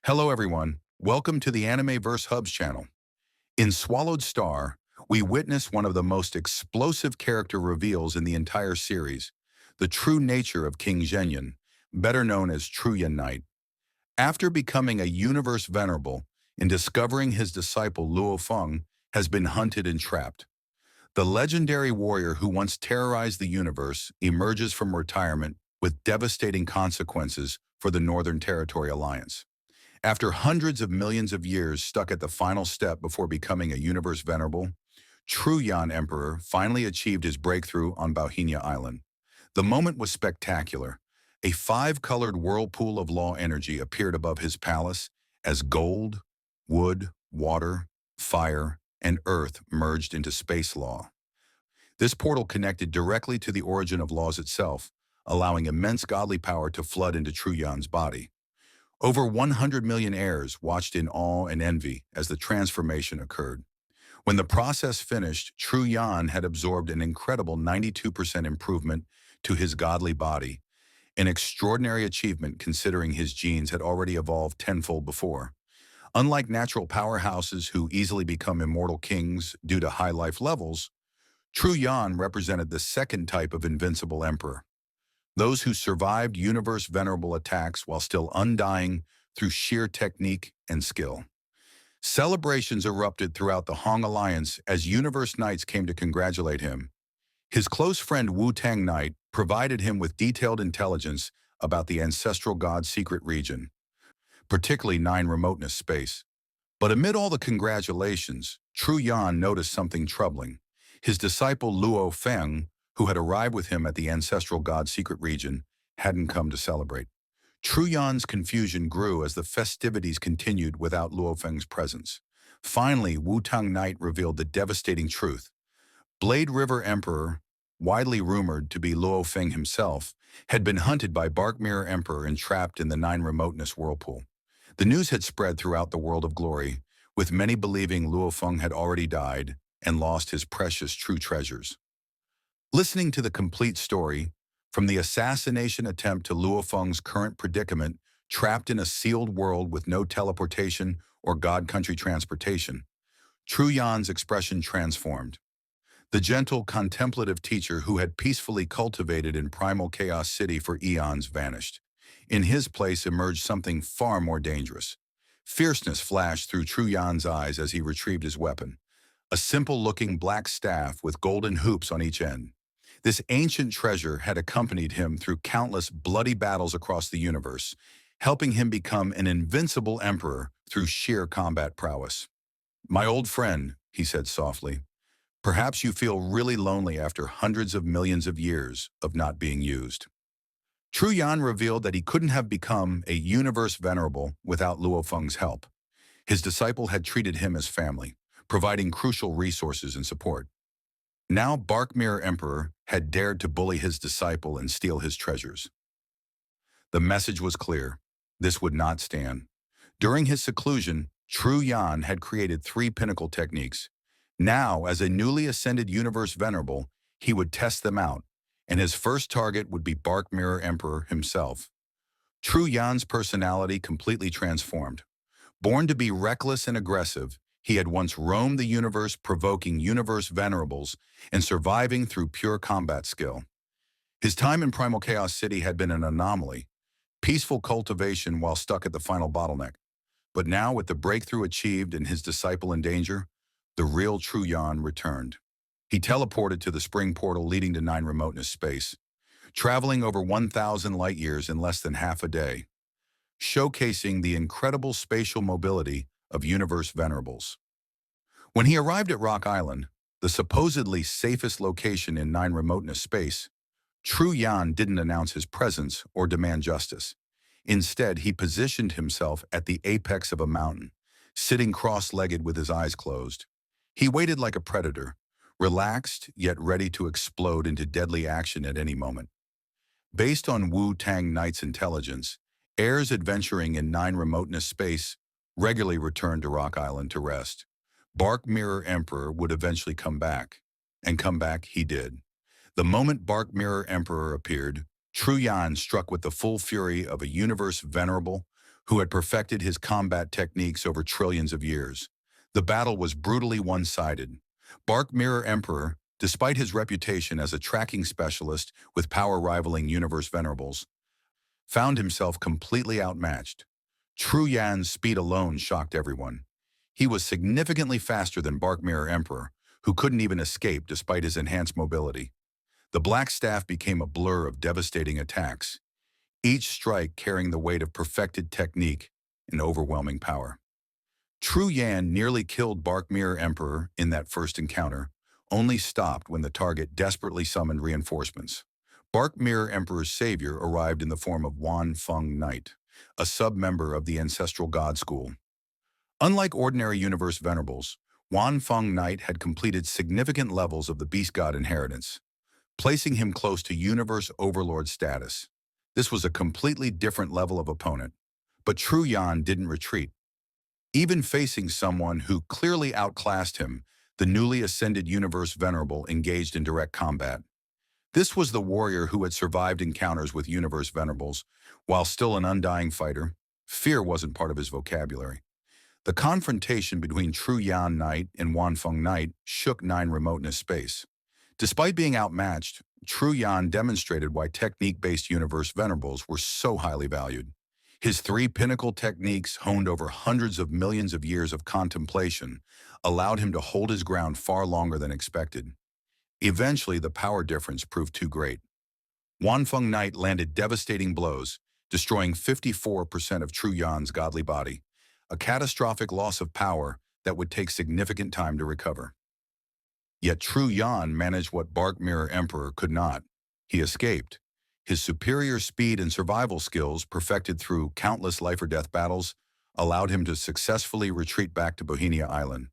Hello everyone, welcome to the Animeverse Hubs channel. In Swallowed Star, we witness one of the most explosive character reveals in the entire series, the true nature of King Zhenyan, better known as Truyan Knight. After becoming a Universe Venerable and discovering his disciple Luo Feng has been hunted and trapped, the legendary warrior who once terrorized the universe emerges from retirement with devastating consequences for the Northern Territory Alliance. After hundreds of millions of years stuck at the final step before becoming a Universe Venerable, Truyan Emperor finally achieved his breakthrough on Bauhinia Island. The moment was spectacular. A five-colored whirlpool of law energy appeared above his palace as gold, wood, water, fire, and earth merged into space law. This portal connected directly to the origin of laws itself, allowing immense godly power to flood into Truyan's body. Over 100 million heirs watched in awe and envy as the transformation occurred. When the process finished, Truyan had absorbed an incredible 92% improvement to his godly body, an extraordinary achievement considering his genes had already evolved tenfold before. Unlike natural powerhouses who easily become immortal kings due to high life levels, Truyan represented the second type of invincible emperor. Those who survived Universe Venerable attacks while still undying through sheer technique and skill. Celebrations erupted throughout the Hong Alliance as Universe Knights came to congratulate him. His close friend Wan Feng Knight provided him with detailed intelligence about the Ancestral God's secret region, particularly Nine Remoteness Space. But amid all the congratulations, Truyan noticed something troubling. His disciple Luo Feng, who had arrived with him at the Ancestral God's secret region, hadn't come to celebrate. Truyan's confusion grew as the festivities continued without Luo Feng's presence. Finally, Wan Feng Knight revealed the devastating truth. Blade River Emperor, widely rumored to be Luo Feng himself, had been hunted by Bark Mirror Emperor and trapped in the Nine Remoteness whirlpool. The news had spread throughout the world of glory, with many believing Luo Feng had already died and lost his precious true treasures. Listening to the complete story, from the assassination attempt to Luo Feng's current predicament, trapped in a sealed world with no teleportation or God country transportation, Truyan's expression transformed. The gentle, contemplative teacher who had peacefully cultivated in primal chaos city for eons vanished. In his place emerged something far more dangerous. Fierceness flashed through Truyan's eyes as he retrieved his weapon, a simple-looking black staff with golden hoops on each end. This ancient treasure had accompanied him through countless bloody battles across the universe, helping him become an invincible emperor through sheer combat prowess. "My old friend," he said softly, "perhaps you feel really lonely after hundreds of millions of years of not being used." Truyan revealed that he couldn't have become a Universe Venerable without Luo Feng's help. His disciple had treated him as family, providing crucial resources and support. Now Bark Mirror Emperor had dared to bully his disciple and steal his treasures. The message was clear. This would not stand. During his seclusion, Truyan had created three pinnacle techniques. Now, as a newly ascended Universe Venerable, he would test them out, and his first target would be Bark Mirror Emperor himself. Truyan's personality completely transformed. Born to be reckless and aggressive, he had once roamed the universe, provoking Universe Venerables and surviving through pure combat skill. His time in Primal Chaos City had been an anomaly, peaceful cultivation while stuck at the final bottleneck. But now, with the breakthrough achieved and his disciple in danger, the real Truyan returned. He teleported to the spring portal leading to Nine Remoteness Space, traveling over 1,000 light-years in less than half a day, showcasing the incredible spatial mobility of Universe Venerables. When he arrived at Rock Island, the supposedly safest location in Nine Remoteness Space, Truyan didn't announce his presence or demand justice. Instead, he positioned himself at the apex of a mountain, sitting cross-legged with his eyes closed. He waited like a predator, relaxed yet ready to explode into deadly action at any moment. Based on Wan Feng Knight's intelligence, heirs adventuring in Nine Remoteness Space regularly returned to Rock Island to rest. Bark Mirror Emperor would eventually come back, and come back he did. The moment Bark Mirror Emperor appeared, Truyan struck with the full fury of a Universe Venerable who had perfected his combat techniques over trillions of years. The battle was brutally one-sided. Bark Mirror Emperor, despite his reputation as a tracking specialist with power rivaling Universe Venerables, found himself completely outmatched. True Yan's speed alone shocked everyone. He was significantly faster than Bark Mirror Emperor, who couldn't even escape despite his enhanced mobility. The Black Staff became a blur of devastating attacks, each strike carrying the weight of perfected technique and overwhelming power. True Yan nearly killed Bark Mirror Emperor in that first encounter, only stopped when the target desperately summoned reinforcements. Bark Mirror Emperor's savior arrived in the form of Wan Feng Knight, a sub-member of the Ancestral God School. Unlike ordinary Universe Venerables, Wan Feng Knight had completed significant levels of the Beast God inheritance, placing him close to Universe Overlord status. This was a completely different level of opponent, but True Yan didn't retreat. Even facing someone who clearly outclassed him, the newly ascended Universe Venerable engaged in direct combat. This was the warrior who had survived encounters with Universe Venerables. While still an undying fighter, fear wasn't part of his vocabulary. The confrontation between True Yan Knight and Wanfong Knight shook Nine Remoteness Space. Despite being outmatched, True Yan demonstrated why technique-based Universe Venerables were so highly valued. His three pinnacle techniques, honed over hundreds of millions of years of contemplation, allowed him to hold his ground far longer than expected. Eventually, the power difference proved too great. Wanfong Knight landed devastating blows, destroying 54% of True Yan's godly body, a catastrophic loss of power that would take significant time to recover. Yet True Yan managed what Bark Mirror Emperor could not. He escaped. His superior speed and survival skills, perfected through countless life-or-death battles, allowed him to successfully retreat back to Bauhinia Island.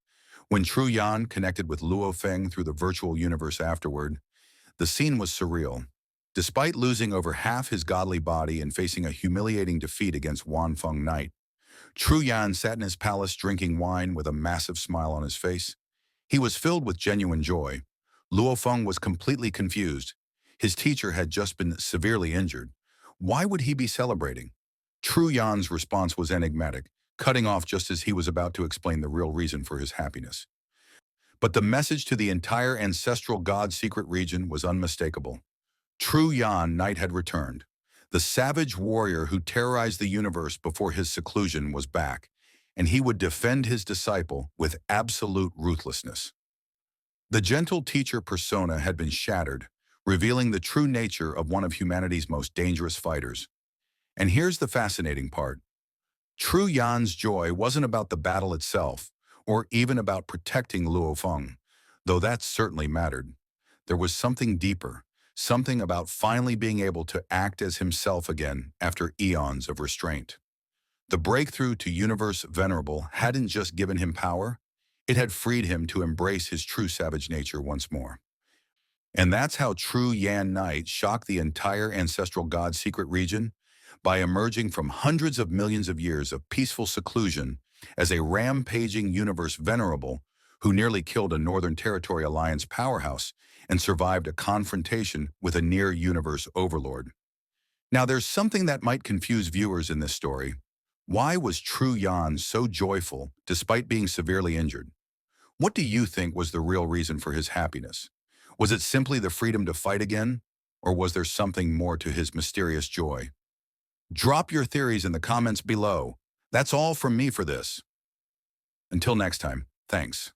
When True Yan connected with Luo Feng through the virtual universe afterward, the scene was surreal. Despite losing over half his godly body and facing a humiliating defeat against Wan Feng Knight, True Yan sat in his palace drinking wine with a massive smile on his face. He was filled with genuine joy. Luo Feng was completely confused. His teacher had just been severely injured. Why would he be celebrating? True Yan's response was enigmatic, cutting off just as he was about to explain the real reason for his happiness. But the message to the entire Ancestral God secret region was unmistakable. True Yan Knight had returned. The savage warrior who terrorized the universe before his seclusion was back, and he would defend his disciple with absolute ruthlessness. The gentle teacher persona had been shattered, revealing the true nature of one of humanity's most dangerous fighters. And here's the fascinating part. True Yan's joy wasn't about the battle itself, or even about protecting Luo Feng, though that certainly mattered. There was something deeper, something about finally being able to act as himself again after eons of restraint. The breakthrough to Universe Venerable hadn't just given him power, it had freed him to embrace his true savage nature once more. And that's how True Yan Knight shocked the entire Ancestral God secret region, by emerging from hundreds of millions of years of peaceful seclusion as a rampaging Universe Venerable who nearly killed a Northern Territory Alliance powerhouse and survived a confrontation with a near-universe overlord. Now, there's something that might confuse viewers in this story. Why was True Yan so joyful despite being severely injured? What do you think was the real reason for his happiness? Was it simply the freedom to fight again, or was there something more to his mysterious joy? Drop your theories in the comments below. That's all from me for this. Until next time, thanks.